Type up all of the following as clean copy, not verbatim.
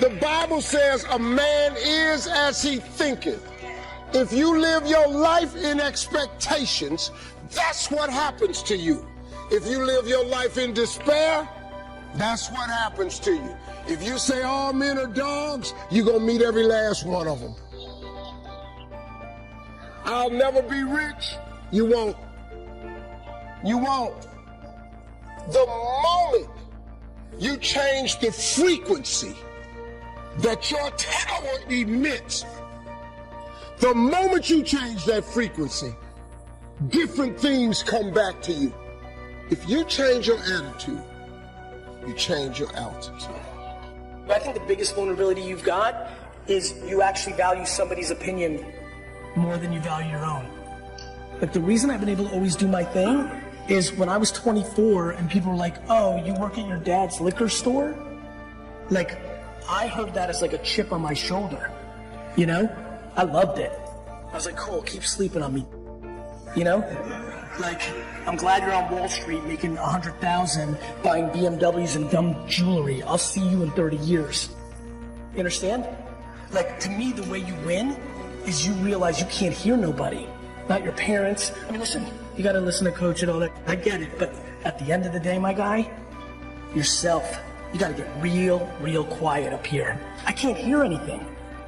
The Bible says a man is as he thinketh. If you live your life in expectations, that's what happens to you. If you live your life in despair, that's what happens to you. If you say all men are dogs, you're going to meet every last one of them. I'll never be rich. You won't. You won't. The moment you change the frequency that your tower emits, the moment you change that frequency, different things come back to you. If you change your attitude, you change your altitude. I think the biggest vulnerability you've got is you actually value somebody's opinion more than you value your own. Like, the reason I've been able to always do my thing is when I was 24 and people were like, oh, you work at your dad's liquor store? Like, I heard that as like a chip on my shoulder, you know? I loved it. I was like, cool, keep sleeping on me, you know? Like, I'm glad you're on Wall Street making 100,000 buying BMWs and dumb jewelry. I'll see you in 30 years. You understand? Like, to me, the way you win is you realize you can't hear nobody. Not your parents. I mean, listen, you gotta listen to coach and all that. I get it, but at the end of the day, my guy, yourself. You gotta get real quiet up here. I can't hear anything.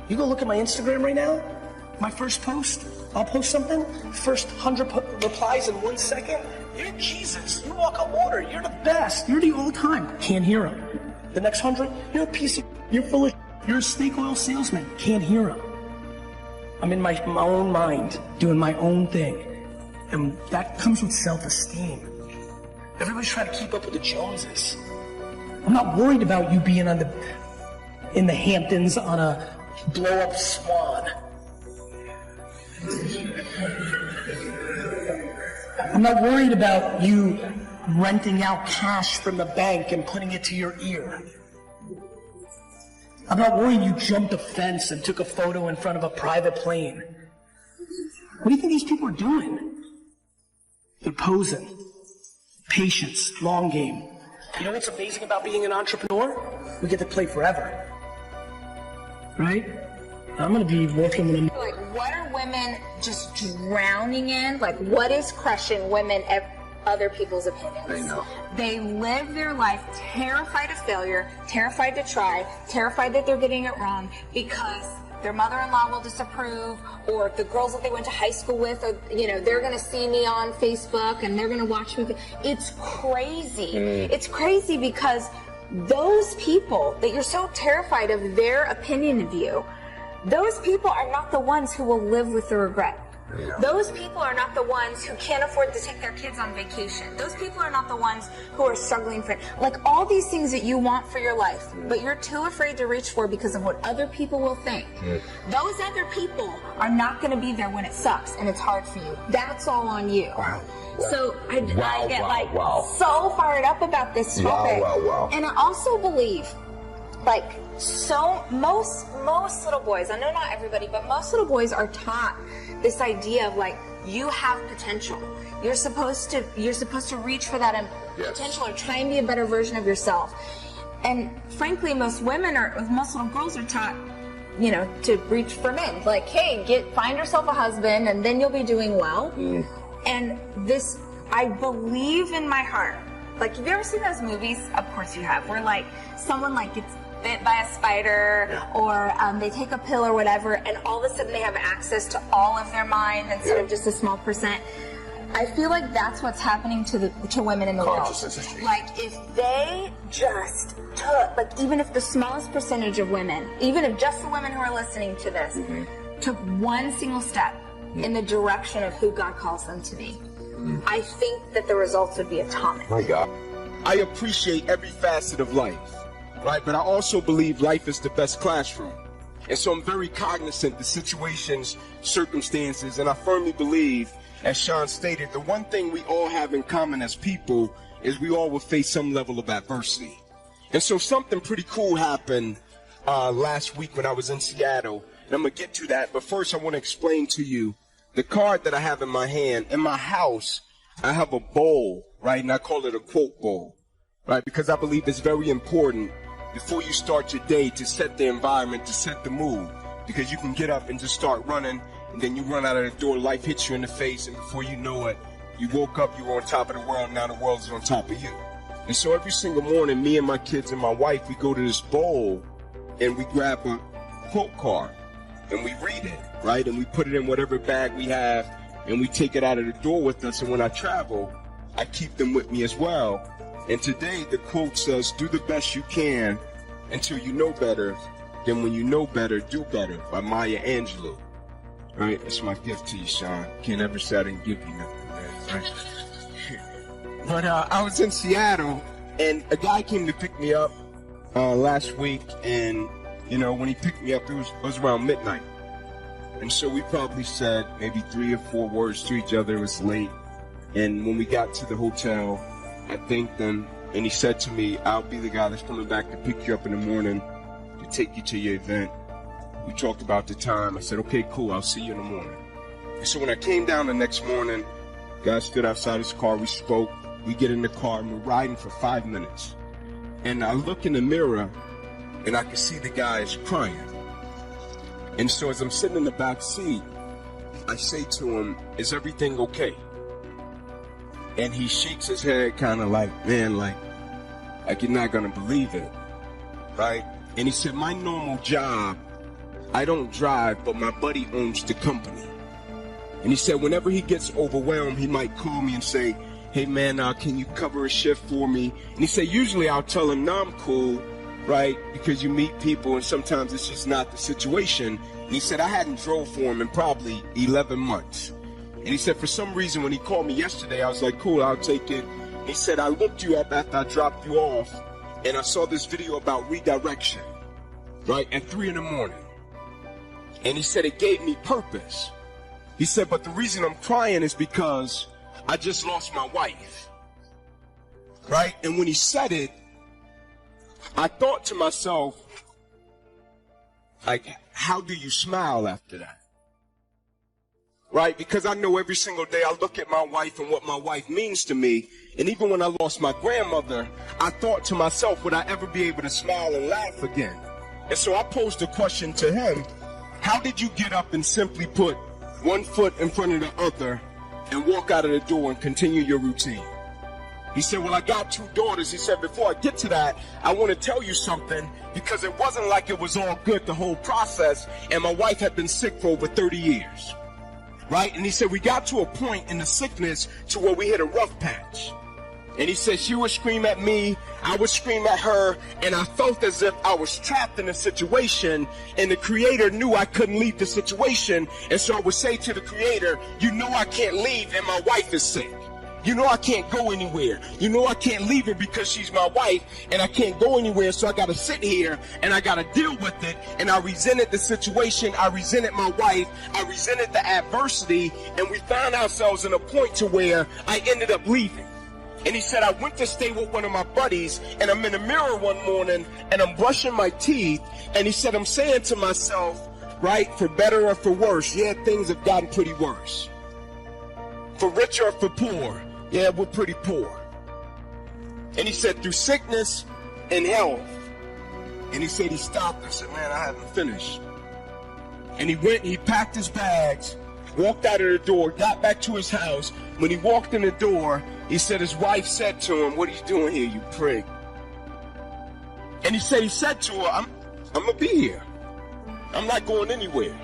You go look at my Instagram right now, my first post, I'll post something, first 100 replies in 1 second. You're Jesus, you walk on water, you're the best, you're the all-time. Can't hear him. The next 100, you're a piece of, you're full of, you're a snake oil salesman. Can't hear him. I'm in my own mind, doing my own thing. And that comes with self-esteem. Everybody's trying to keep up with the Joneses. I'm not worried about you being in the Hamptons on a blow-up Swan. I'm not worried about you renting out cash from the bank and putting it to your ear. I'm not worried you jumped a fence and took a photo in front of a private plane. What do you think these people are doing? They're posing. Patience, long game. You know what's amazing about being an entrepreneur? We get to play forever. Right? I'm going to be working with them. Like, what are women just drowning in? Like, what is crushing women other people's opinions? I know. They live their life terrified of failure, terrified to try, terrified that they're getting it wrong because their mother-in-law will disapprove, or the girls that they went to high school with, or, you know, they're going to see me on Facebook and they're going to watch me. It's crazy. It's crazy because those people that you're so terrified of their opinion of you, those people are not the ones who will live with the regret. Yeah. Those people are not the ones who can't afford to take their kids on vacation. Those people are not the ones who are struggling for, like, all these things that you want for your life, but you're too afraid to reach for because of what other people will think. Those other people are not going to be there when it sucks and it's hard for you. That's all on you. Wow. So I get so fired up about this topic. And I also believe, like, so most little boys, I know not everybody, but most little boys are taught this idea of, like, you have potential. You're supposed to reach for that potential or try and be a better version of yourself. And frankly, most little girls are taught, you know, to reach for men. Like, hey, find yourself a husband and then you'll be doing well. And this, I believe in my heart. Like, have you ever seen those movies? Of course you have. Where, like, someone, like, gets bit by a spider, or they take a pill or whatever, and all of a sudden they have access to all of their mind instead of just a small percent. I feel like that's what's happening to women in the world. Like, if they just took, like, even if the smallest percentage of women, even if just the women who are listening to this, took one single step in the direction of who God calls them to be, I think that the results would be atomic. My God. I appreciate every facet of life. Right, but I also believe life is the best classroom. And so I'm very cognizant of situations, circumstances, and I firmly believe, as Sean stated, the one thing we all have in common as people is we all will face some level of adversity. And so something pretty cool happened last week when I was in Seattle, and I'm going to get to that. But first I want to explain to you the card that I have in my hand. In my house, I have a bowl, right, and I call it a quote bowl, right, because I believe it's very important before you start your day to set the environment, to set the mood. Because you can get up and just start running, and then you run out of the door, life hits you in the face, and before you know it, you woke up, you were on top of the world, now the world is on top of you. And so every single morning, me and my kids and my wife, we go to this bowl, and we grab a quote card, and we read it, right? And we put it in whatever bag we have, and we take it out of the door with us, and when I travel, I keep them with me as well. And today, the quote says, do the best you can until you know better. Then when you know better, do better, by Maya Angelou. Right? That's my gift to you, Sean. Can't ever say I didn't give you nothing, man. Right? But I was in Seattle, and a guy came to pick me up last week, and, you know, when he picked me up, it was around midnight. And so we probably said maybe 3 or 4 words to each other. It was late. And when we got to the hotel, I thanked him, and he said to me, I'll be the guy that's coming back to pick you up in the morning, take you to your event. We talked about the time. I said, okay, cool, I'll see you in the morning. And so when I came down the next morning, guy stood outside his car, we spoke, we get in the car, and we're riding for 5 minutes. And I look in the mirror, and I can see the guy is crying. And so as I'm sitting in the back seat, I say to him, is everything okay? And he shakes his head kind of like, man, like you're not gonna believe it, right? And he said, my normal job, I don't drive, but my buddy owns the company. And he said, whenever he gets overwhelmed, he might call me and say, hey man, can you cover a shift for me? And he said, usually I'll tell him, no, I'm cool, right? Because you meet people and sometimes it's just not the situation. And he said, I hadn't drove for him in probably 11 months. And he said, for some reason, when he called me yesterday, I was like, cool, I'll take it. And he said, I looked you up after I dropped you off, and I saw this video about redirection, right, at 3 in the morning. And he said, it gave me purpose. He said, but the reason I'm crying is because I just lost my wife, right? And when he said it, I thought to myself, like, how do you smile after that? Right? Because I know every single day I look at my wife and what my wife means to me. And even when I lost my grandmother, I thought to myself, would I ever be able to smile and laugh again? And so I posed a question to him. How did you get up and simply put one foot in front of the other and walk out of the door and continue your routine? He said, well, I got 2 daughters. He said, before I get to that, I want to tell you something, because it wasn't like it was all good, the whole process, and my wife had been sick for over 30 years. Right? And he said, we got to a point in the sickness to where we hit a rough patch. And he said, she would scream at me, I would scream at her, and I felt as if I was trapped in a situation, and the Creator knew I couldn't leave the situation. And so I would say to the Creator, you know I can't leave, and my wife is sick. You know I can't go anywhere. You know I can't leave her because she's my wife, and I can't go anywhere, so I gotta sit here and I gotta deal with it. And I resented the situation, I resented my wife, I resented the adversity, and we found ourselves in a point to where I ended up leaving. And he said, I went to stay with one of my buddies, and I'm in the mirror one morning, and I'm brushing my teeth, and he said, I'm saying to myself, right, for better or for worse, yeah, things have gotten pretty worse. For richer or for poor, yeah, we're pretty poor. And he said, through sickness and health. And he said, he stopped and said, man, I haven't finished. And he went, he packed his bags, walked out of the door, got back to his house. When he walked in the door, he said his wife said to him, what are you doing here, you prig? And he said to her, I'm going to be here. I'm not going anywhere.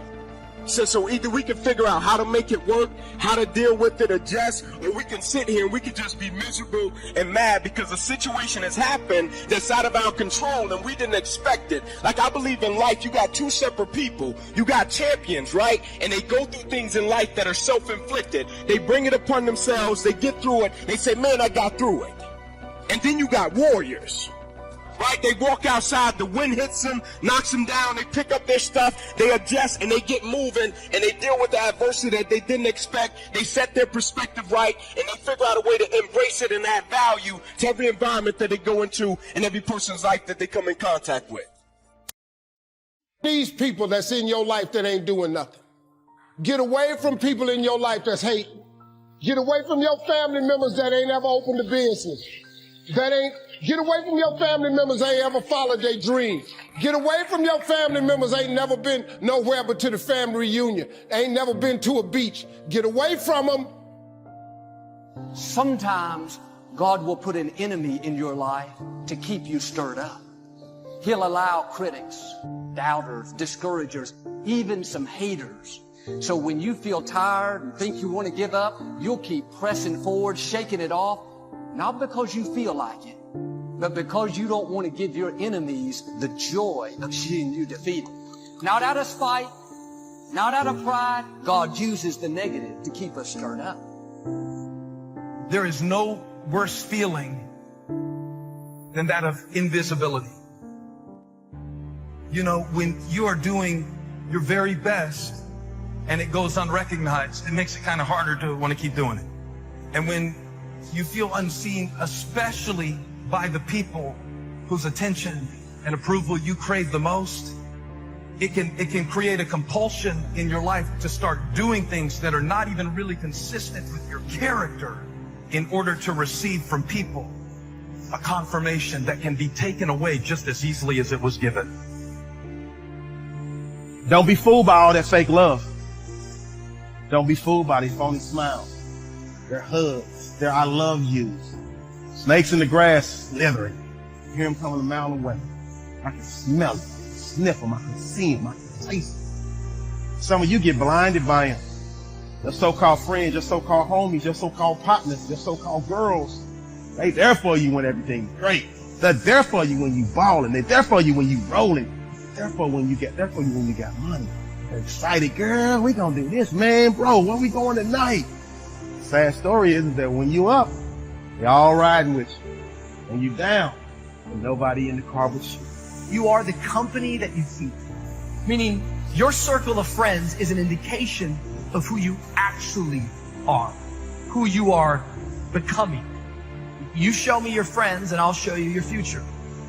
So either we can figure out how to make it work, how to deal with it, adjust, or we can sit here and we can just be miserable and mad because a situation has happened that's out of our control and we didn't expect it. Like, I believe in life, you got 2 separate people. You got champions, right? And they go through things in life that are self-inflicted. They bring it upon themselves, they get through it, they say, man, I got through it. And then you got warriors. Right? They walk outside, the wind hits them, knocks them down, they pick up their stuff, they adjust, and they get moving, and they deal with the adversity that they didn't expect. They set their perspective right, and they figure out a way to embrace it and add value to every environment that they go into and every person's life that they come in contact with. These people that's in your life that ain't doing nothing. Get away from people in your life that's hating. Get away from your family members that ain't ever opened a business. Get away from your family members that ain't ever followed their dreams. Get away from your family members that ain't never been nowhere but to the family reunion. They ain't never been to a beach. Get away from them. Sometimes God will put an enemy in your life to keep you stirred up. He'll allow critics, doubters, discouragers, even some haters. So when you feel tired and think you want to give up, you'll keep pressing forward, shaking it off, not because you feel like it, but because you don't want to give your enemies the joy of seeing you defeated. Not out of spite, not out of pride. God uses the negative to keep us stirred up. There is no worse feeling than that of invisibility. You know, when you are doing your very best and it goes unrecognized, it makes it kind of harder to want to keep doing it. And when you feel unseen, especially by the people whose attention and approval you crave the most, it can create a compulsion in your life to start doing things that are not even really consistent with your character in order to receive from people a confirmation that can be taken away just as easily as it was given. Don't be fooled by all that fake love. Don't be fooled by these phony smiles, their hugs, their I love yous. Snakes in the grass slithering. You hear them coming a mile away. I can smell them, sniff them, I can see them, I can taste them. Some of you get blinded by them. Your so-called friends, your so-called homies, your so-called partners, your so-called girls. They there for you when everything's great. They're there for you when you ballin'. They're there for you when you rollin'. They're there for you when you got money. They're excited, girl, we gonna do this, man, bro, where we going tonight? Sad story is that when you up, they're all riding with you. When you down, there's nobody in the car with you. You are the company that you keep. Meaning, your circle of friends is an indication of who you actually are, who you are becoming. You show me your friends and I'll show you your future.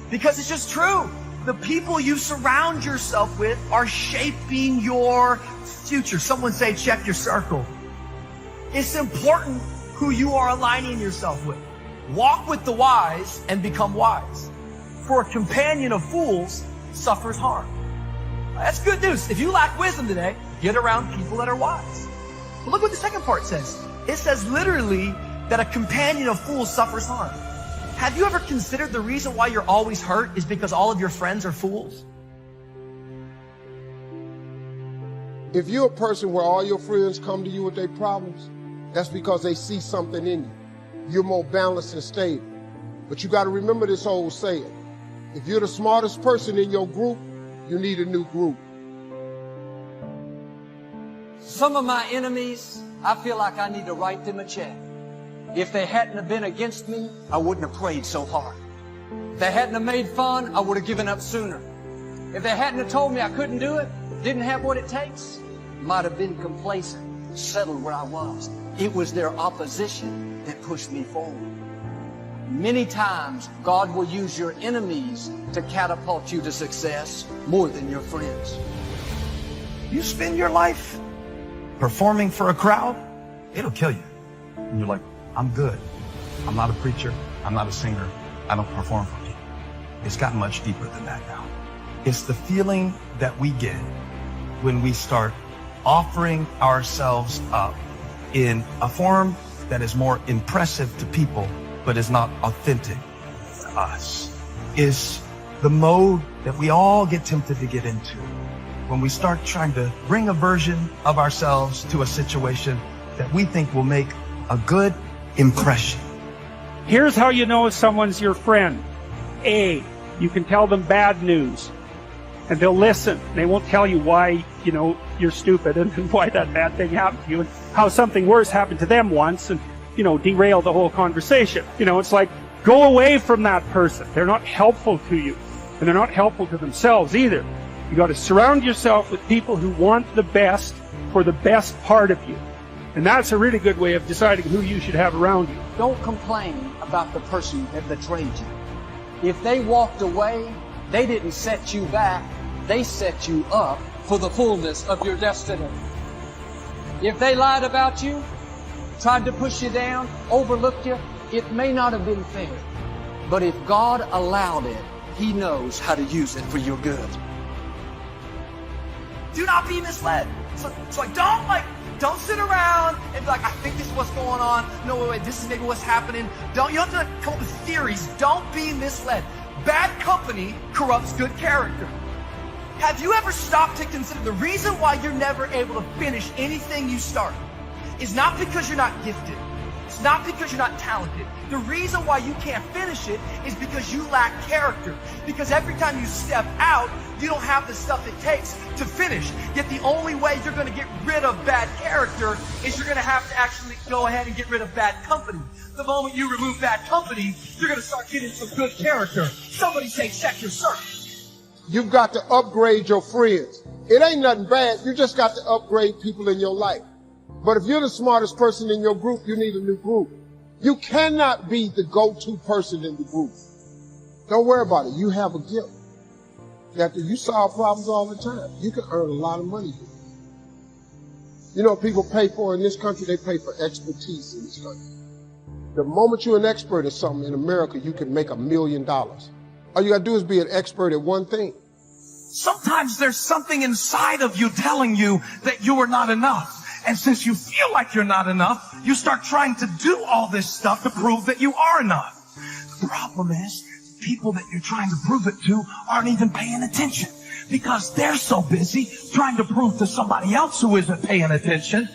Because it's just true. The people you surround yourself with are shaping your future. Someone say, check your circle. It's important who you are aligning yourself with. Walk with the wise and become wise. For a companion of fools suffers harm. That's good news. If you lack wisdom today, get around people that are wise. But look what the second part says. It says literally that a companion of fools suffers harm. Have you ever considered the reason why you're always hurt is because all of your friends are fools? If you're a person where all your friends come to you with their problems, that's because they see something in you. You're more balanced and stable. But you got to remember this old saying. If you're the smartest person in your group, you need a new group. Some of my enemies, I feel like I need to write them a check. If they hadn't have been against me, I wouldn't have prayed so hard. If they hadn't have made fun, I would have given up sooner. If they hadn't have told me I couldn't do it, didn't have what it takes, might have been complacent, settled where I was. It was their opposition that pushed me forward. Many times, God will use your enemies to catapult you to success more than your friends. You spend your life performing for a crowd, it'll kill you. And you're like, I'm good. I'm not a preacher. I'm not a singer. I don't perform for people. It's gotten much deeper than that now. It's the feeling that we get when we start offering ourselves up in a form that is more impressive to people, but is not authentic to us. Is the mode that we all get tempted to get into when we start trying to bring a version of ourselves to a situation that we think will make a good impression. Here's how you know if someone's your friend. A, you can tell them bad news and they'll listen. They won't tell you why, you're stupid and why that bad thing happened to you and how something worse happened to them once and, derail the whole conversation. It's like, go away from that person. They're not helpful to you and they're not helpful to themselves either. You got to surround yourself with people who want the best for the best part of you. And that's a really good way of deciding who you should have around you. Don't complain about the person that betrayed you. If they walked away, they didn't set you back. They set you up for the fullness of your destiny. If they lied about you, tried to push you down, overlooked you, it may not have been fair. But if God allowed it, He knows how to use it for your good. Do not be misled. So don't sit around and be like, I think this is what's going on. No, wait, this is maybe what's happening. You don't have to come up with theories. Don't be misled. Bad company corrupts good character. Have you ever stopped to consider the reason why you're never able to finish anything you start is not because you're not gifted. It's not because you're not talented. The reason why you can't finish it is because you lack character. Because every time you step out, you don't have the stuff it takes to finish. Yet the only way you're going to get rid of bad character is you're going to have to actually go ahead and get rid of bad company. The moment you remove bad company, you're going to start getting some good character. Somebody say, check your circle. You've got to upgrade your friends. It ain't nothing bad. You just got to upgrade people in your life. But if you're the smartest person in your group, you need a new group. You cannot be the go-to person in the group. Don't worry about it. You have a gift. That you solve problems all the time. You can earn a lot of money. You know what people pay for in this country? They pay for expertise in this country. The moment you're an expert at something in America, you can make $1 million. All you gotta do is be an expert at one thing. Sometimes there's something inside of you telling you that you are not enough. And since you feel like you're not enough, you start trying to do all this stuff to prove that you are enough. The problem is, people that you're trying to prove it to aren't even paying attention because they're so busy trying to prove to somebody else who isn't paying attention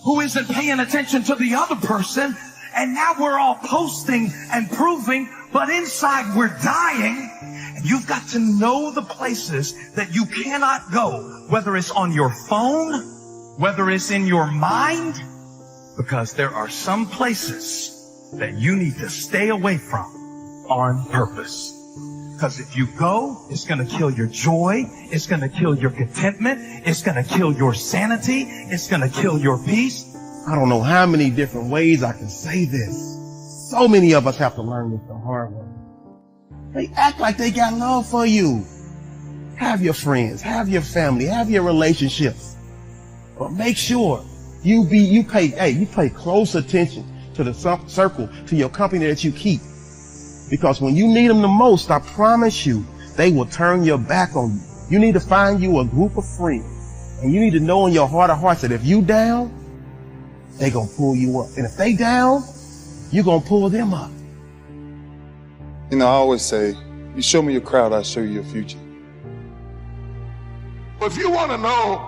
to the other person. And now we're all posting and proving, but inside we're dying. And you've got to know the places that you cannot go, whether it's on your phone, whether it's in your mind, because there are some places that you need to stay away from on purpose. Because if you go, it's going to kill your joy, it's going to kill your contentment, it's going to kill your sanity, it's going to kill your peace. I don't know how many different ways I can say this. So many of us have to learn this the hard way. They act like they got love for you. Have your friends, have your family, have your relationships. But make sure you pay close attention to the circle, to your company that you keep. Because when you need them the most, I promise you, they will turn your back on you. You need to find you a group of friends. And you need to know in your heart of hearts that if you down, they gonna pull you up. And if they down, you gonna pull them up. You know, I always say, you show me your crowd, I'll show you your future. If you want to know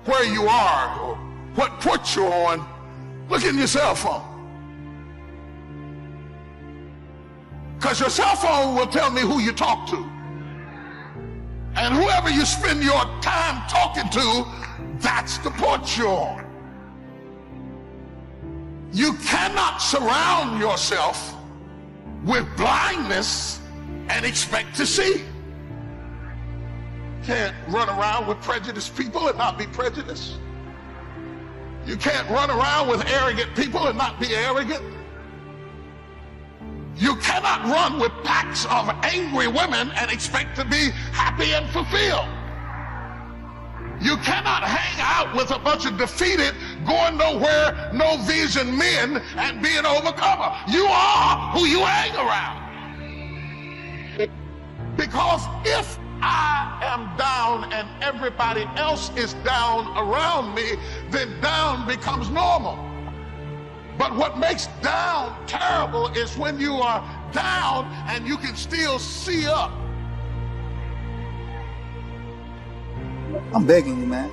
where you are or what port you're on, look in your cell phone. Because your cell phone will tell me who you talk to. And whoever you spend your time talking to, that's the port you're on. You cannot surround yourself with blindness and expect to see. Can't run around with prejudiced people and not be prejudiced. You can't run around with arrogant people and not be arrogant. You cannot run with packs of angry women and expect to be happy and fulfilled. You cannot hang out with a bunch of defeated, going nowhere, no vision men and be an overcomer. You are who you hang around. Because if I am down and everybody else is down around me, then down becomes normal. But what makes down terrible is when you are down and you can still see up. I'm begging you, man.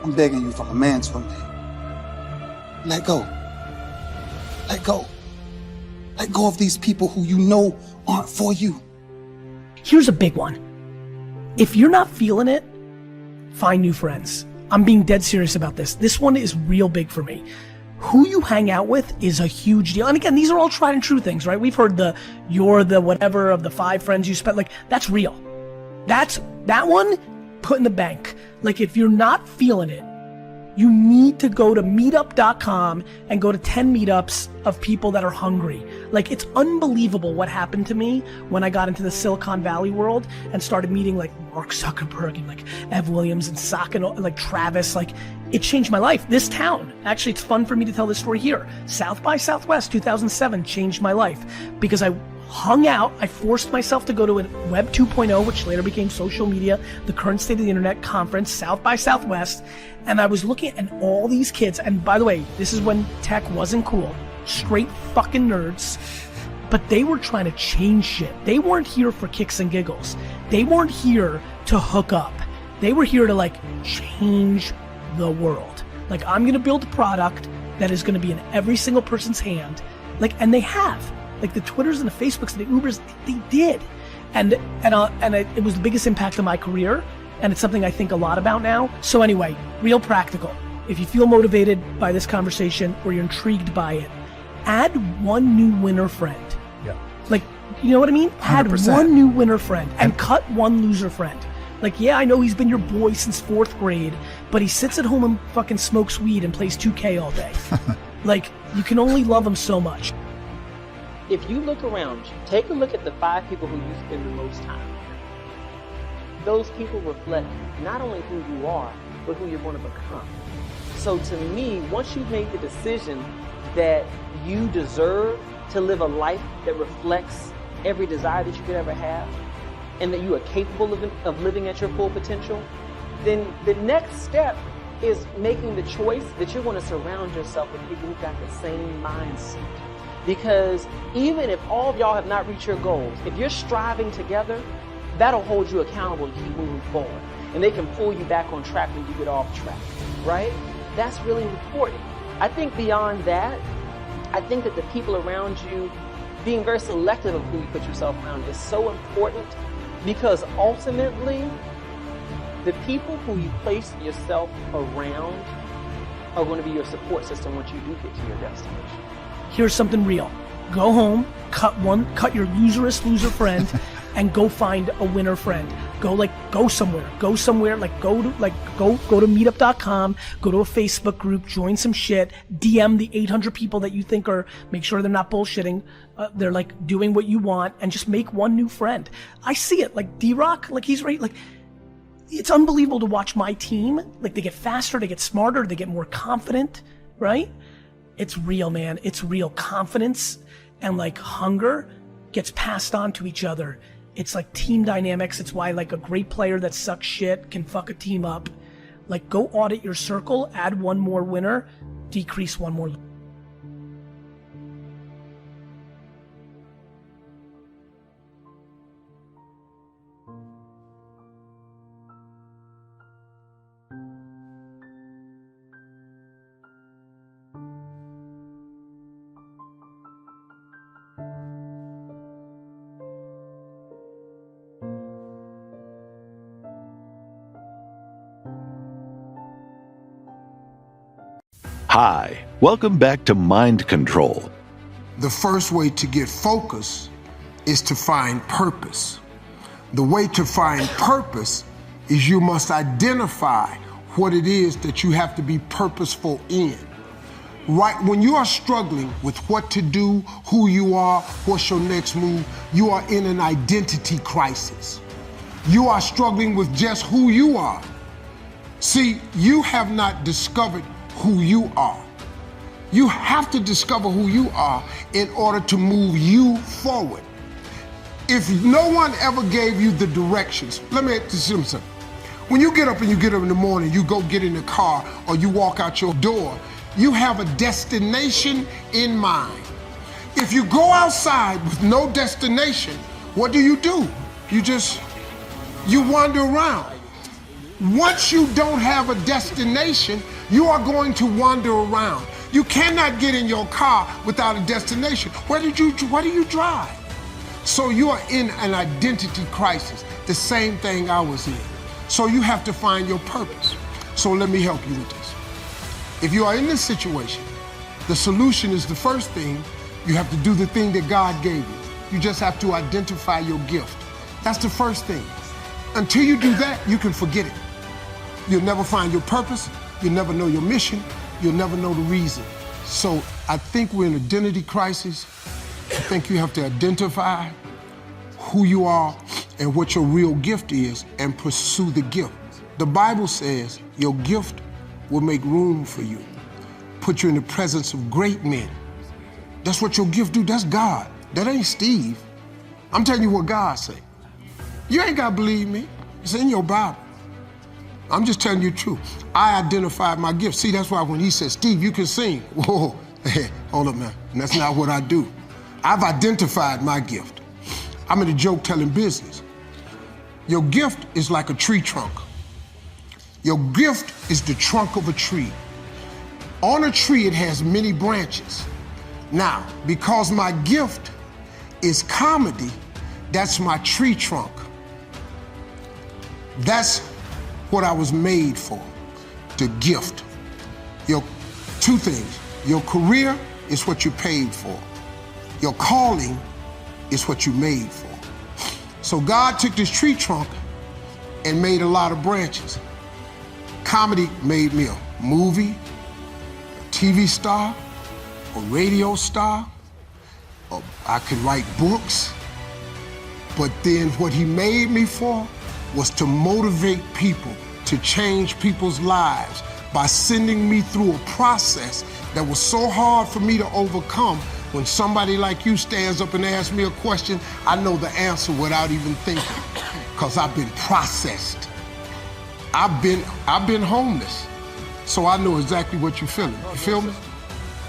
I'm begging you from a man's point of view. Let go. Let go. Let go of these people who you know aren't for you. Here's a big one. If you're not feeling it, find new friends. I'm being dead serious about this. This one is real big for me. Who you hang out with is a huge deal. And again, these are all tried and true things, right? We've heard you're the whatever of the 5 friends you spent. Like, that's real. That one, put in the bank. Like, if you're not feeling it, You need to go to meetup.com and go to 10 meetups of people that are hungry. Like, it's unbelievable what happened to me when I got into the Silicon Valley world and started meeting like Mark Zuckerberg and like Ev Williams and Sacco, like Travis. Like, it changed my life. This town, actually, it's fun for me to tell this story here. South by Southwest 2007 changed my life because I hung out. I forced myself to go to a Web 2.0, which later became social media, the current state of the internet conference, South by Southwest. And I was looking at all these kids. And by the way, this is when tech wasn't cool. Straight fucking nerds. But they were trying to change shit. They weren't here for kicks and giggles. They weren't here to hook up. They were here to like change the world. Like, I'm gonna build a product that is gonna be in every single person's hand. Like, and they have. Like, the Twitters and the Facebooks and the Ubers, they did. And it was the biggest impact of my career. And it's something I think a lot about now. So anyway, real practical. If you feel motivated by this conversation or you're intrigued by it, add one new winner friend. Yeah. Like, you know what I mean? 100%. Add one new winner friend and cut one loser friend. Like, yeah, I know he's been your boy since 4th grade, but he sits at home and fucking smokes weed and plays 2K all day. Like, you can only love him so much. If you look around you, take a look at the 5 people who you spend the most time with. Those people reflect not only who you are, but who you're going to become. So to me, once you've made the decision that you deserve to live a life that reflects every desire that you could ever have, and that you are capable of living at your full potential, then the next step is making the choice that you're going to surround yourself with people who've got the same mindset. Because even if all of y'all have not reached your goals, if you're striving together, that'll hold you accountable to keep moving forward. And they can pull you back on track when you get off track, right? That's really important. I think beyond that, I think that the people around you, being very selective of who you put yourself around is so important, because ultimately, the people who you place yourself around are going to be your support system once you do get to your destination. Here's something real. Go home, cut your loser friend, and go find a winner friend. Go somewhere, go to meetup.com, go to a Facebook group, join some shit, DM the 800 people that you think make sure they're not bullshitting, they're like doing what you want, and just make one new friend. I see it, like D-Rock, like he's right, like, it's unbelievable to watch my team, like they get faster, they get smarter, they get more confident, right? It's real, man. It's real. Confidence and like hunger gets passed on to each other. It's like team dynamics. It's why like a great player that sucks shit can fuck a team up. Like, go audit your circle, add one more winner, decrease one more. Hi, welcome back to Mind Control. The first way to get focus is to find purpose. The way to find purpose is you must identify what it is that you have to be purposeful in. Right when you are struggling with what to do, who you are, what's your next move, you are in an identity crisis. You are struggling with just who you are. See, you have not discovered who you are. You have to discover who you are in order to move you forward. If no one ever gave you the directions, let me ask you something. When you get up in the morning, you go get in the car or you walk out your door, you have a destination in mind. If you go outside with no destination, what do? You wander around. Once you don't have a destination, you are going to wander around. You cannot get in your car without a destination. Where do you drive? So you are in an identity crisis, the same thing I was in. So you have to find your purpose. So let me help you with this. If you are in this situation, the solution is the first thing, you have to do the thing that God gave you. You just have to identify your gift. That's the first thing. Until you do that, you can forget it. You'll never find your purpose, you'll never know your mission, you'll never know the reason. So I think we're in an identity crisis. I think you have to identify who you are and what your real gift is and pursue the gift. The Bible says your gift will make room for you, put you in the presence of great men. That's what your gift do. That's God. That ain't Steve. I'm telling you what God say. You ain't got to believe me. It's in your Bible. I'm just telling you the truth. I identified my gift. See, that's why when he said, Steve, you can sing. Whoa, hey, hold up, man. And that's not what I do. I've identified my gift. I'm in the joke-telling business. Your gift is like a tree trunk. Your gift is the trunk of a tree. On a tree, it has many branches. Now, because my gift is comedy, that's my tree trunk. That's what I was made for, the gift. Two things. Your career is what you paid for. Your calling is what you made for. So God took this tree trunk and made a lot of branches. Comedy made me a movie, a TV star, a radio star. I could write books. But then what he made me for was to motivate people, to change people's lives by sending me through a process that was so hard for me to overcome. When somebody like you stands up and asks me a question, I know the answer without even thinking, because I've been processed. I've been homeless, so I know exactly what you're feeling. You feel me?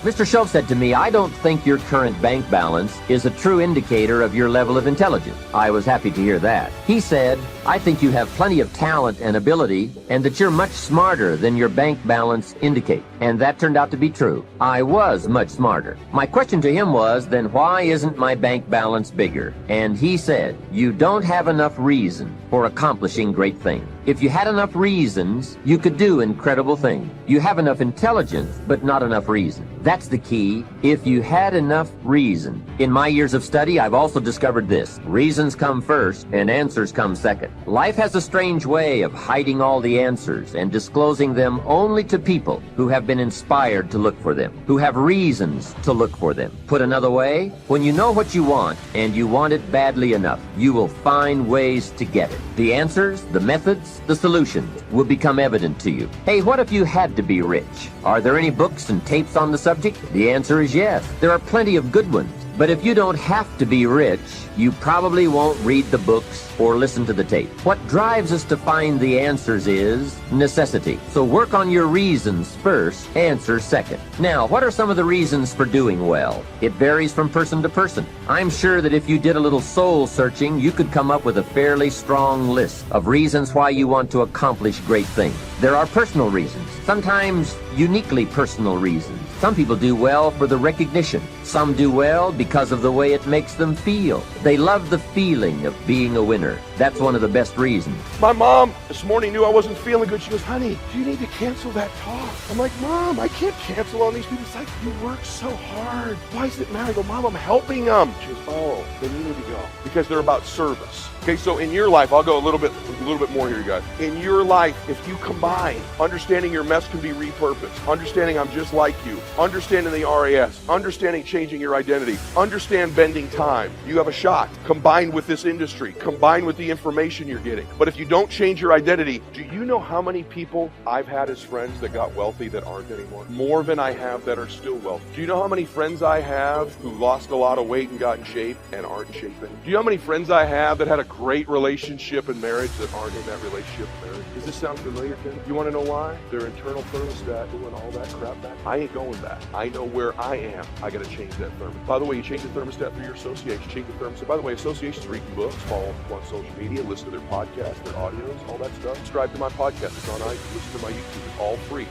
Mr. Schultz said to me, I don't think your current bank balance is a true indicator of your level of intelligence. I was happy to hear that. He said, I think you have plenty of talent and ability, and that you're much smarter than your bank balance indicates. And that turned out to be true. I was much smarter. My question to him was, then why isn't my bank balance bigger? And he said, you don't have enough reason for accomplishing great things. If you had enough reasons, you could do incredible things. You have enough intelligence, but not enough reason. That's the key. If you had enough reason. In my years of study, I've also discovered this. Reasons come first, and answers come second. Life has a strange way of hiding all the answers and disclosing them only to people who have been inspired to look for them, who have reasons to look for them. Put another way, when you know what you want, and you want it badly enough, you will find ways to get it. The answers, the methods, the solutions will become evident to you. Hey, what if you had to be rich? Are there any books and tapes on the subject? The answer is yes. There are plenty of good ones. But if you don't have to be rich, you probably won't read the books or listen to the tape. What drives us to find the answers is necessity. So work on your reasons first, answers second. Now, what are some of the reasons for doing well? It varies from person to person. I'm sure that if you did a little soul searching, you could come up with a fairly strong list of reasons why you want to accomplish great things. There are personal reasons, sometimes uniquely personal reasons. Some people do well for the recognition. Some do well because of the way it makes them feel. They love the feeling of being a winner. That's one of the best reasons. My mom this morning knew I wasn't feeling good. She goes, honey, you need to cancel that talk. I'm like, Mom, I can't cancel on these people. It's like, you work so hard. Why does it matter? I go, Mom, I'm helping them. She goes, oh, then you need to go. Because they're about service. Okay, so in your life, I'll go a little bit more here, you guys. In your life, if you combine understanding your mess can be repurposed, understanding I'm just like you, understanding the RAS, understanding changing your identity, understand bending time, you have a shot. Combined with this industry, combined with the information you're getting. But if you don't change your identity, do you know how many people I've had as friends that got wealthy that aren't anymore? More than I have that are still wealthy. Do you know how many friends I have who lost a lot of weight and got in shape and aren't in shape anymore? Do you know how many friends I have that had a great relationship and marriage that aren't in that relationship and marriage? Does this sound familiar, Tim? You want to know why? Their internal thermostat doing all that crap back. I ain't going back. I know where I am. I got to change that thermostat. By the way, you change the thermostat through your association. Change the thermostat. By the way, associations reading books, follow them on social media, listen to their podcasts, their audios, all that stuff. Subscribe to my podcast. It's on iTunes. Listen to my YouTube. It's all free.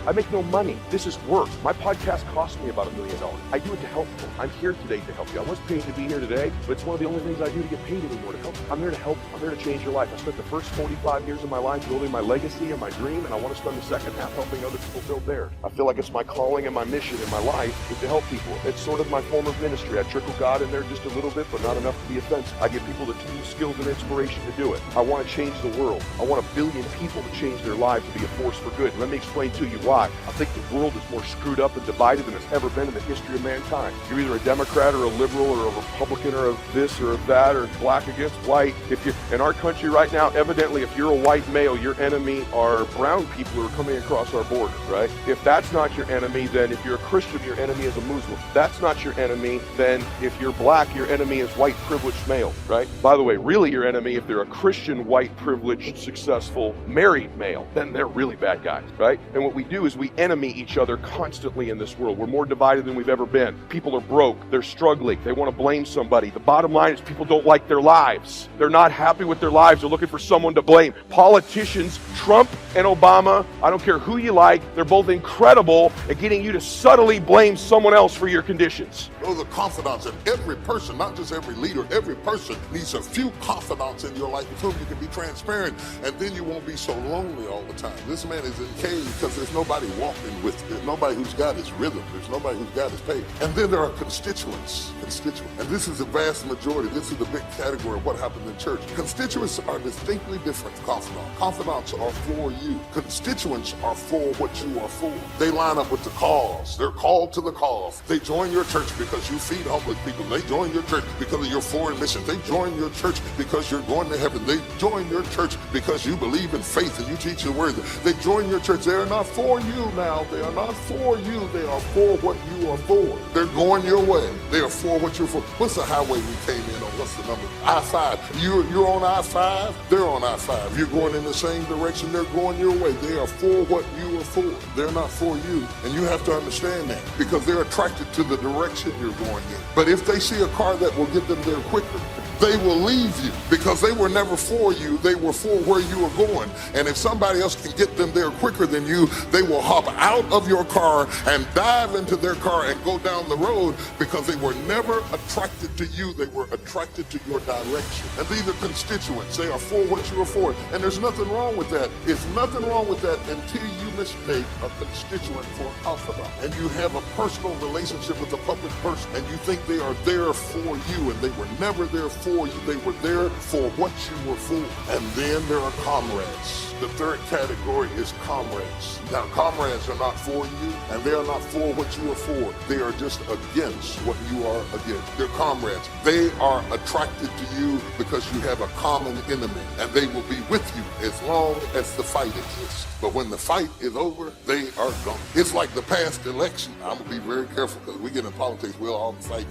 I make no money. This is work. My podcast cost me about $1 million. I do it to help people. I'm here today to help you. I wasn't paid to be here today, but it's one of the only things I do to get paid anymore to help you. I'm here to help. I'm here to change your life. I spent the first 45 years of my life building my legacy and my dream, and I want to spend the second half helping other people build theirs. I feel like it's my calling and my mission in my life is to help people. It's sort of my form of ministry. I trickle God in there just a little bit, but not enough to be offensive. I give people the tools, skills, and inspiration to do it. I want to change the world. I want 1 billion people to change their lives to be a force for good. Let me explain to you why. I think the world is more screwed up and divided than it's ever been in the history of mankind. You're either a Democrat or a liberal or a Republican or a this or a that or black against white. If you're in our country right now, evidently, if you're a white male, your enemy are brown people who are coming across our border, right? If that's not your enemy, then if you're a Christian, your enemy is a Muslim. If that's not your enemy, then if you're black, your enemy is white privileged male, right? By the way, really your enemy, if they're a Christian, white privileged, successful, married male, then they're really bad guys, right? And what we do is we enemy each other constantly in this world. We're more divided than we've ever been. People are broke. They're struggling. They want to blame somebody. The bottom line is people don't like their lives. They're not happy with their lives. They're looking for someone to blame. Politicians, Trump and Obama, I don't care who you like, they're both incredible at getting you to subtly blame someone else for your conditions. Those are confidants, and every person, not just every leader, every person needs a few confidants in your life with whom you can be transparent, and then you won't be so lonely all the time. This man is in cave because there's nobody walking with him. There's nobody who's got his rhythm. There's nobody who's got his pace. And then there are constituents. And this is the vast majority. This is the big category of what happens in church. Constituents are distinctly different from confidants. Confidants are for you. Constituents are for what you are for. They line up with the cause. They're called to the cause. They join your church because you feed homeless people. They join your church because of your foreign missions. They join your church because you're going to heaven. They join your church because you believe in faith and you teach the word. They join your church. They are not for you now. They are not for you. They are for what you are for. They're going your way. They are for what you're for. What's the highway we came in on? What's the number? I-5. You're on I-5. They're on I-5. You're going in the same direction. They're going your way. They are for what you are for. They're not for you. And you have to understand that because they're attracted to the direction you're going in. But if they see a car that will get them there quicker, they will leave you because they were never for you. They were for where you were going. And if somebody else can get them there quicker than you, they will hop out of your car and dive into their car and go down the road because they were never attracted to you. They were attracted to your direction. And these are constituents. They are for what you are for. And there's nothing wrong with that. There's nothing wrong with that until you mistake a constituent for a confidant. And you have a personal relationship with a public person and you think they are there for you and they were never there for you. They were there for what you were for. And then there are comrades. The third category is comrades. Now, comrades are not for you, and they are not for what you are for. They are just against what you are against. They're comrades. They are attracted to you because you have a common enemy, and they will be with you as long as the fight exists. But when the fight is over, they are gone. It's like the past election. I'm going to be very careful because we get in politics, we'll all fight.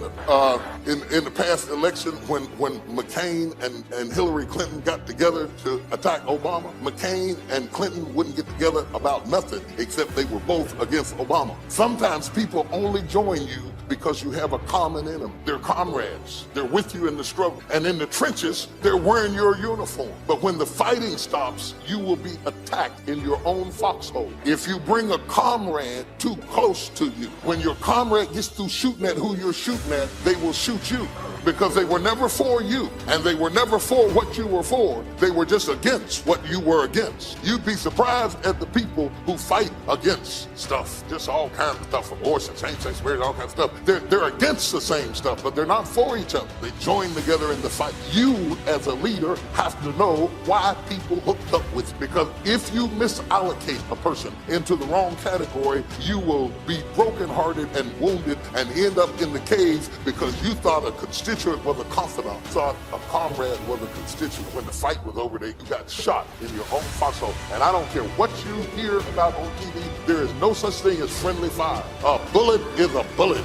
In the past election, when McCain and Hillary Clinton got together to attack Obama, McCain and Clinton wouldn't get together about nothing except they were both against Obama. Sometimes people only join you because you have a common enemy. They're comrades. They're with you in the struggle. And in the trenches, they're wearing your uniform. But when the fighting stops, you will be attacked in your own foxhole. If you bring a comrade too close to you, when your comrade gets through shooting at who you're shooting at, they will shoot you because they were never for you and they were never for what you were for. They were just against what you were against. You'd be surprised at the people who fight against stuff, just all kinds of stuff, abortion, same-sex marriage, all kinds of stuff. They're against the same stuff, but they're not for each other. They join together in the fight. You, as a leader, have to know why people hooked up with you. Because if you misallocate a person into the wrong category, you will be brokenhearted and wounded and end up in the cave because you thought a constituent was a confidant, thought a comrade was a constituent. When the fight was over, you got shot in your own foxhole. And I don't care what you hear about on TV, there is no such thing as friendly fire. A bullet is a bullet.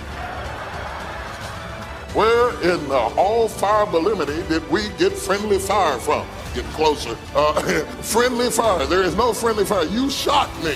Where in the all fire Belimity did we get friendly fire from? Get closer. Friendly fire. There is no friendly fire. You shot me.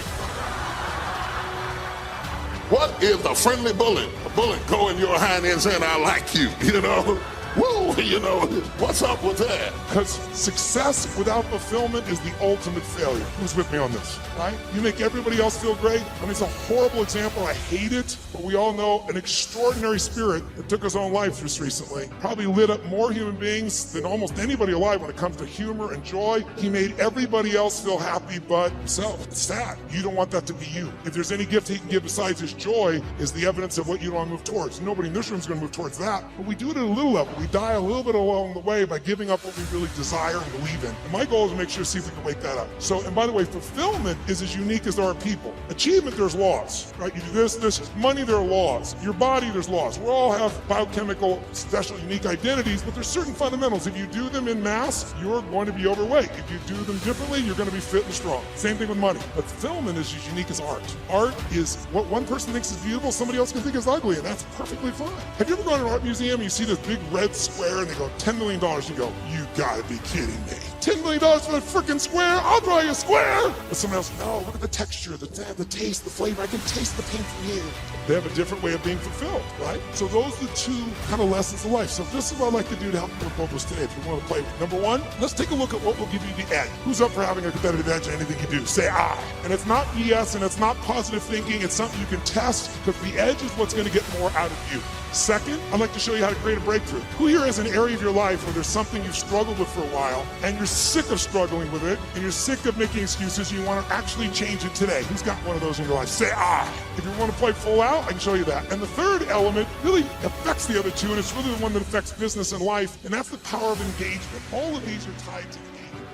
What is a friendly bullet? A bullet go in your hind end saying, I like you, you know? Woo, you know, what's up with that? Because success without fulfillment is the ultimate failure. Who's with me on this, right? You make everybody else feel great. I mean, it's a horrible example. I hate it, but we all know an extraordinary spirit that took his own life just recently. Probably lit up more human beings than almost anybody alive when it comes to humor and joy. He made everybody else feel happy but himself. It's sad. You don't want that to be you. If there's any gift he can give besides his joy is the evidence of what you want to move towards. Nobody in this room is going to move towards that, but we do it at a little level. We die a little bit along the way by giving up what we really desire and believe in. And my goal is to make sure to see if we can wake that up. So, and by the way, fulfillment is as unique as there are people. Achievement, there's laws, right? You do this, money, there are laws. Your body, there's laws. We all have biochemical, special, unique identities, but there's certain fundamentals. If you do them in mass, you're going to be overweight. If you do them differently, you're going to be fit and strong. Same thing with money. But fulfillment is as unique as art. Art is what one person thinks is beautiful, somebody else can think is ugly, and that's perfectly fine. Have you ever gone to an art museum and you see this big red square and they go, $10 million, you go, you gotta be kidding me. $10 million for that freaking square? I'll draw you a square. But someone else, no, look at the texture, the taste, the flavor. I can taste the paint from here. They have a different way of being fulfilled, right? So those are the two kind of lessons of life. So this is what I'd like to do to help you with both those today if you want to play. Number one, let's take a look at what will give you the edge. Who's up for having a competitive edge in anything you do? Say I. And it's not BS and it's not positive thinking. It's something you can test because the edge is what's going to get more out of you. Second, I'd like to show you how to create a breakthrough. Who here has an area of your life where there's something you've struggled with for a while and you're sick of struggling with it and you're sick of making excuses and you want to actually change it today? Who's got one of those in your life? Say I. If you want to play full out, I can show you that. And the third element really affects the other two, and it's really the one that affects business and life, and that's the power of engagement. All of these are tied to engagement.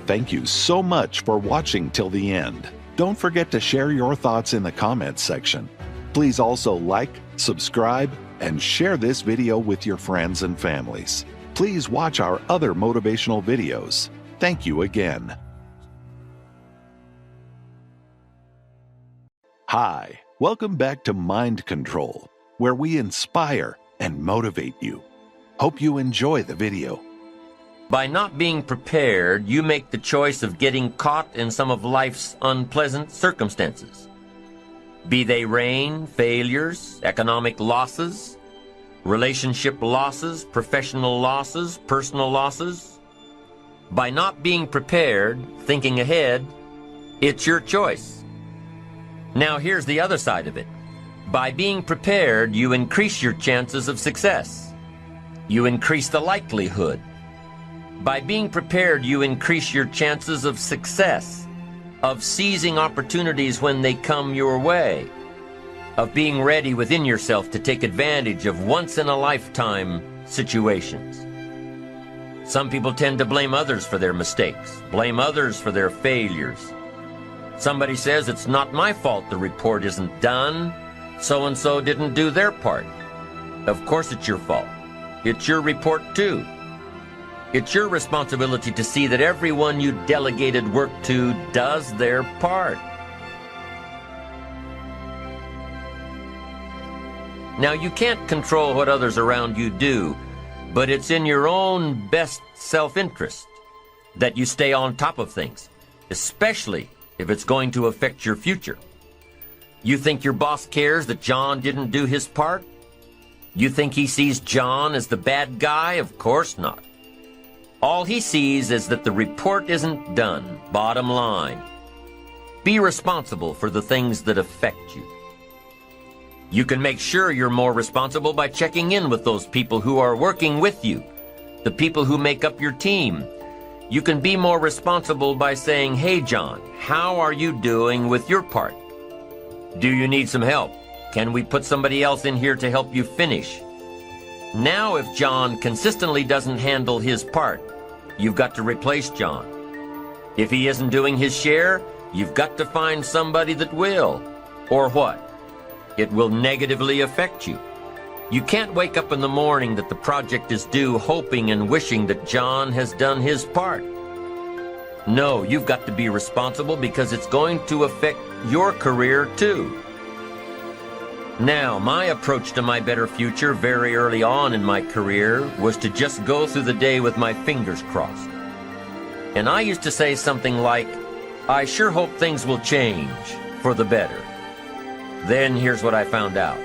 Thank you so much for watching till the end. Don't forget to share your thoughts in the comments section. Please also like, subscribe, and share this video with your friends and families. Please watch our other motivational videos. Thank you again. Hi, welcome back to Mind Control, where we inspire and motivate you. Hope you enjoy the video. By not being prepared, you make the choice of getting caught in some of life's unpleasant circumstances. Be they rain, failures, economic losses, relationship losses, professional losses, personal losses. By not being prepared, thinking ahead, it's your choice. Now here's the other side of it. By being prepared, you increase your chances of success. You increase the likelihood. By being prepared, you increase your chances of success, of seizing opportunities when they come your way, of being ready within yourself to take advantage of once-in-a-lifetime situations. Some people tend to blame others for their mistakes, blame others for their failures. Somebody says, it's not my fault the report isn't done. So-and-so didn't do their part. Of course it's your fault. It's your report too. It's your responsibility to see that everyone you delegated work to does their part. Now, you can't control what others around you do, but it's in your own best self-interest that you stay on top of things, especially if it's going to affect your future. You think your boss cares that John didn't do his part? You think he sees John as the bad guy? Of course not. All he sees is that the report isn't done, bottom line. Be responsible for the things that affect you. You can make sure you're more responsible by checking in with those people who are working with you, the people who make up your team. You can be more responsible by saying, hey, John, how are you doing with your part? Do you need some help? Can we put somebody else in here to help you finish? Now, if John consistently doesn't handle his part, you've got to replace John. If he isn't doing his share, you've got to find somebody that will. Or what? It will negatively affect you. You can't wake up in the morning that the project is due hoping and wishing that John has done his part. No, you've got to be responsible because it's going to affect your career too. Now, my approach to my better future very early on in my career was to just go through the day with my fingers crossed. And I used to say something like, I sure hope things will change for the better. Then here's what I found out.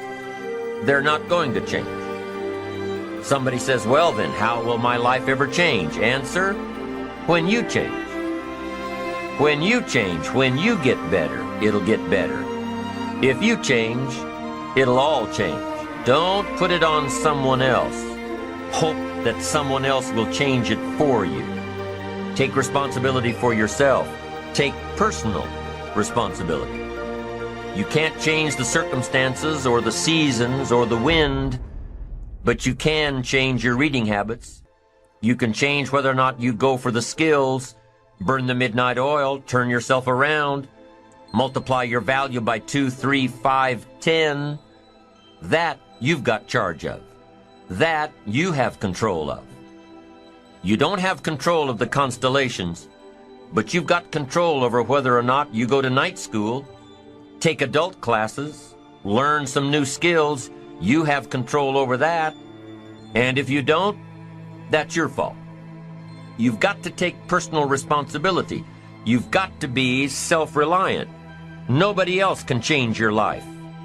They're not going to change. Somebody says, well then, how will my life ever change? Answer, when you change. When you change, when you get better, it'll get better. If you change, it'll all change. Don't put it on someone else. Hope that someone else will change it for you. Take responsibility for yourself. Take personal responsibility. You can't change the circumstances or the seasons or the wind, but you can change your reading habits. You can change whether or not you go for the skills, burn the midnight oil, turn yourself around, multiply your value by 2, 3, 5, 10. That you've got charge of. That you have control of. You don't have control of the constellations, but you've got control over whether or not you go to night school, take adult classes, learn some new skills. You have control over that. And if you don't, that's your fault. You've got to take personal responsibility. You've got to be self-reliant. Nobody else can change your life,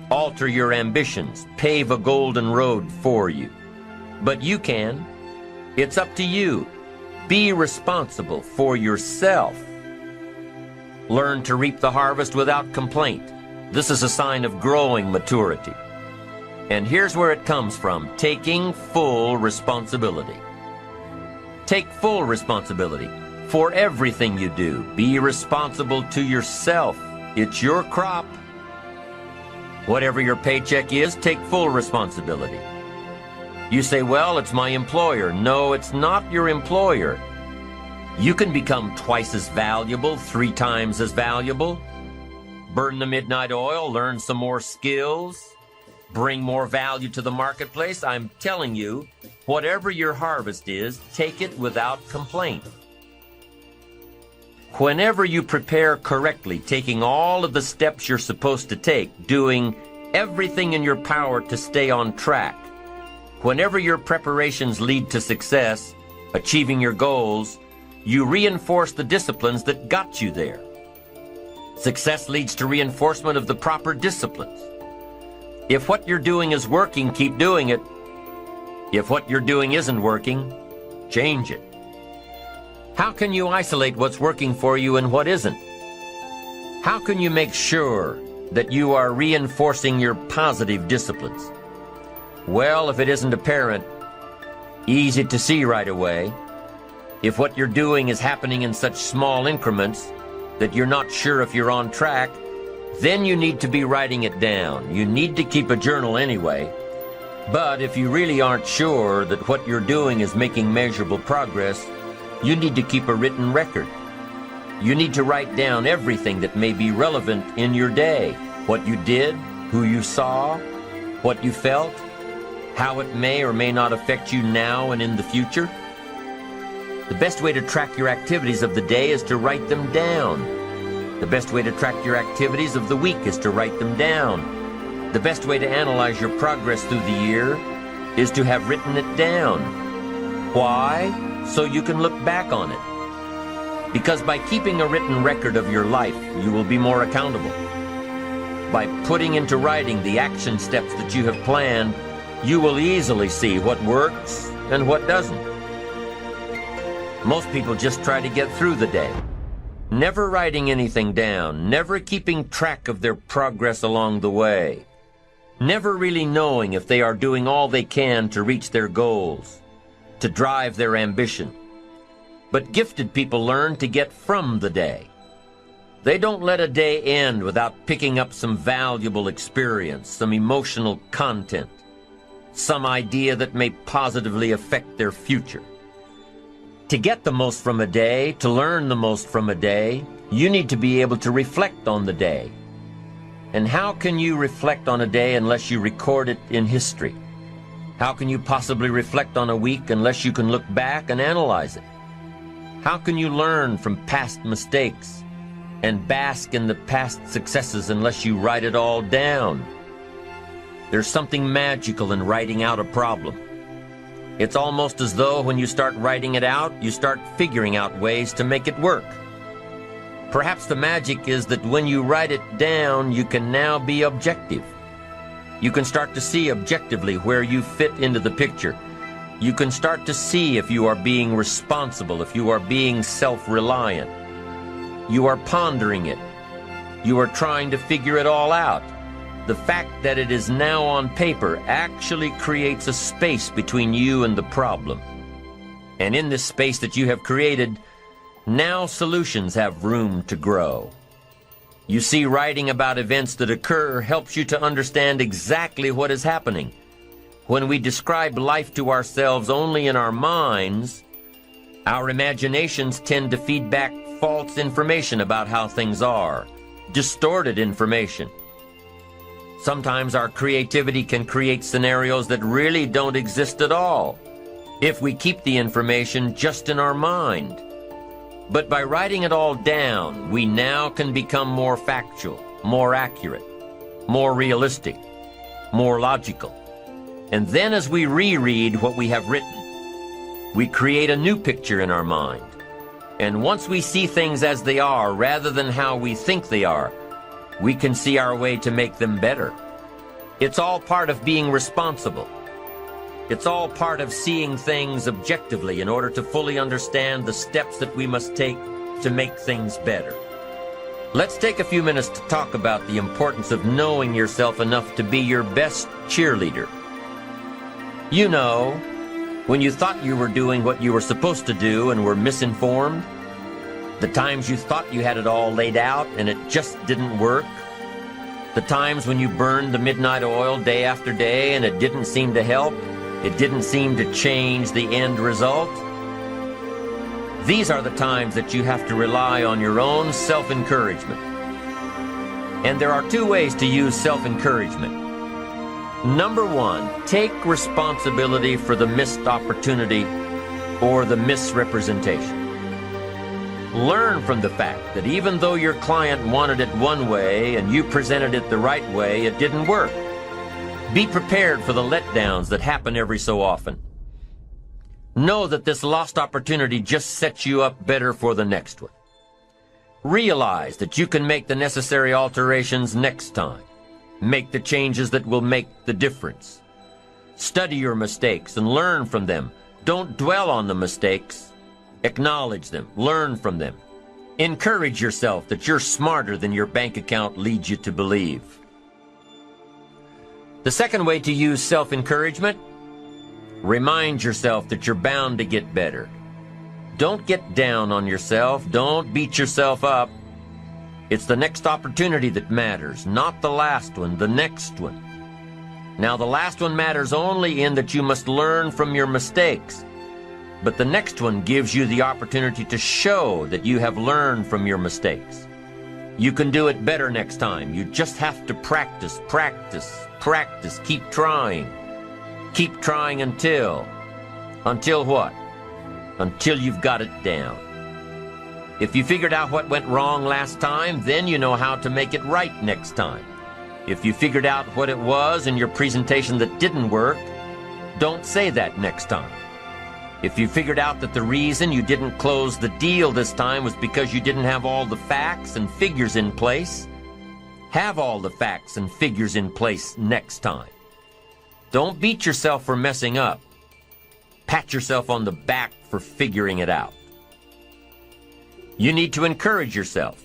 alter your ambitions, pave a golden road for you. But you can. It's up to you. Be responsible for yourself. Learn to reap the harvest without complaint. This is a sign of growing maturity. And here's where it comes from: taking full responsibility. Take full responsibility for everything you do. Be responsible to yourself. It's your crop. Whatever your paycheck is, take full responsibility. You say, well, it's my employer. No, it's not your employer. You can become twice as valuable, 3 times as valuable. Burn the midnight oil, learn some more skills, bring more value to the marketplace. I'm telling you, whatever your harvest is, take it without complaint. Whenever you prepare correctly, taking all of the steps you're supposed to take, doing everything in your power to stay on track, whenever your preparations lead to success, achieving your goals, you reinforce the disciplines that got you there. Success leads to reinforcement of the proper disciplines. If what you're doing is working, keep doing it. If what you're doing isn't working, change it. How can you isolate what's working for you and what isn't? How can you make sure that you are reinforcing your positive disciplines? Well, if it isn't apparent, easy to see right away, if what you're doing is happening in such small increments that you're not sure if you're on track, then you need to be writing it down. You need to keep a journal anyway. But if you really aren't sure that what you're doing is making measurable progress, you need to keep a written record. You need to write down everything that may be relevant in your day. What you did, who you saw, what you felt, how it may or may not affect you now and in the future. The best way to track your activities of the day is to write them down. The best way to track your activities of the week is to write them down. The best way to analyze your progress through the year is to have written it down. Why? So you can look back on it. Because by keeping a written record of your life, you will be more accountable. By putting into writing the action steps that you have planned, you will easily see what works and what doesn't. Most people just try to get through the day, never writing anything down, never keeping track of their progress along the way, never really knowing if they are doing all they can to reach their goals, to drive their ambition. But gifted people learn to get from the day. They don't let a day end without picking up some valuable experience, some emotional content, some idea that may positively affect their future. To get the most from a day, to learn the most from a day, you need to be able to reflect on the day. And how can you reflect on a day unless you record it in history? How can you possibly reflect on a week unless you can look back and analyze it? How can you learn from past mistakes and bask in the past successes unless you write it all down? There's something magical in writing out a problem. It's almost as though when you start writing it out, you start figuring out ways to make it work. Perhaps the magic is that when you write it down, you can now be objective. You can start to see objectively where you fit into the picture. You can start to see if you are being responsible, if you are being self-reliant. You are pondering it. You are trying to figure it all out. The fact that it is now on paper actually creates a space between you and the problem. And in this space that you have created, now solutions have room to grow. You see, writing about events that occur helps you to understand exactly what is happening. When we describe life to ourselves only in our minds, our imaginations tend to feed back false information about how things are, distorted information. Sometimes our creativity can create scenarios that really don't exist at all, if we keep the information just in our mind. But by writing it all down, we now can become more factual, more accurate, more realistic, more logical. And then as we reread what we have written, we create a new picture in our mind. And once we see things as they are rather than how we think they are, we can see our way to make them better. It's all part of being responsible. It's all part of seeing things objectively in order to fully understand the steps that we must take to make things better. Let's take a few minutes to talk about the importance of knowing yourself enough to be your best cheerleader. You know, when you thought you were doing what you were supposed to do and were misinformed, the times you thought you had it all laid out and it just didn't work, the times when you burned the midnight oil day after day and it didn't seem to help, it didn't seem to change the end result. These are the times that you have to rely on your own self-encouragement. And there are two ways to use self-encouragement. Number one, take responsibility for the missed opportunity or the misrepresentation. Learn from the fact that even though your client wanted it one way and you presented it the right way, it didn't work. Be prepared for the letdowns that happen every so often. Know that this lost opportunity just sets you up better for the next one. Realize that you can make the necessary alterations next time. Make the changes that will make the difference. Study your mistakes and learn from them. Don't dwell on the mistakes. Acknowledge them. Learn from them. Encourage yourself that you're smarter than your bank account leads you to believe. The second way to use self-encouragement, remind yourself that you're bound to get better. Don't get down on yourself. Don't beat yourself up. It's the next opportunity that matters, not the last one, the next one. Now, the last one matters only in that you must learn from your mistakes. But the next one gives you the opportunity to show that you have learned from your mistakes. You can do it better next time. You just have to practice, practice, practice. Keep trying. Keep trying until what? Until you've got it down. If you figured out what went wrong last time, then you know how to make it right next time. If you figured out what it was in your presentation that didn't work, don't say that next time. If you figured out that the reason you didn't close the deal this time was because you didn't have all the facts and figures in place, have all the facts and figures in place next time. Don't beat yourself for messing up. Pat yourself on the back for figuring it out. You need to encourage yourself.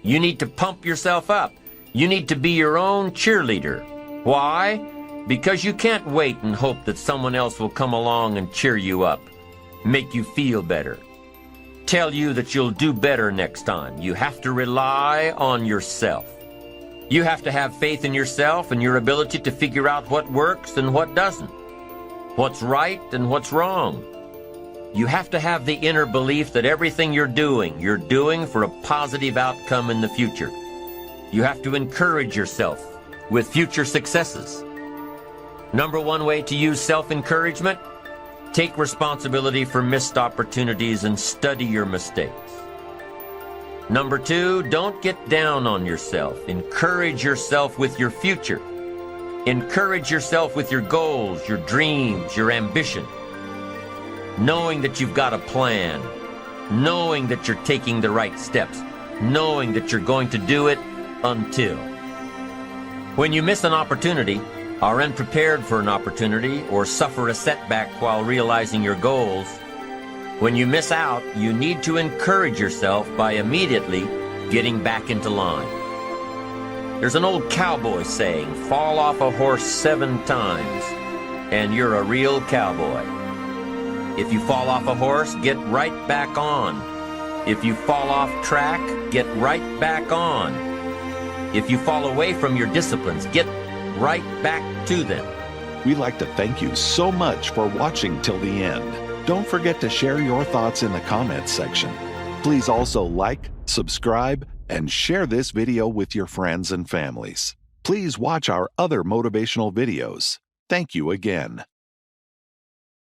You need to pump yourself up. You need to be your own cheerleader. Why? Because you can't wait and hope that someone else will come along and cheer you up, make you feel better, tell you that you'll do better next time. You have to rely on yourself. You have to have faith in yourself and your ability to figure out what works and what doesn't, what's right and what's wrong. You have to have the inner belief that everything you're doing for a positive outcome in the future. You have to encourage yourself with future successes. Number one way to use self-encouragement, take responsibility for missed opportunities and study your mistakes. Number two, don't get down on yourself. Encourage yourself with your future. Encourage yourself with your goals, your dreams, your ambition. Knowing that you've got a plan, knowing that you're taking the right steps, knowing that you're going to do it until. When you miss an opportunity, are unprepared for an opportunity, or suffer a setback while realizing your goals, when you miss out, you need to encourage yourself by immediately getting back into line. There's an old cowboy saying, fall off a horse 7 times, and you're a real cowboy. If you fall off a horse, get right back on. If you fall off track, get right back on. If you fall away from your disciplines, get right back to them. We'd like to thank you so much for watching till the end. Don't forget to share your thoughts in the comments section. Please also like, subscribe, and share this video with your friends and families. Please watch our other motivational videos. Thank you again.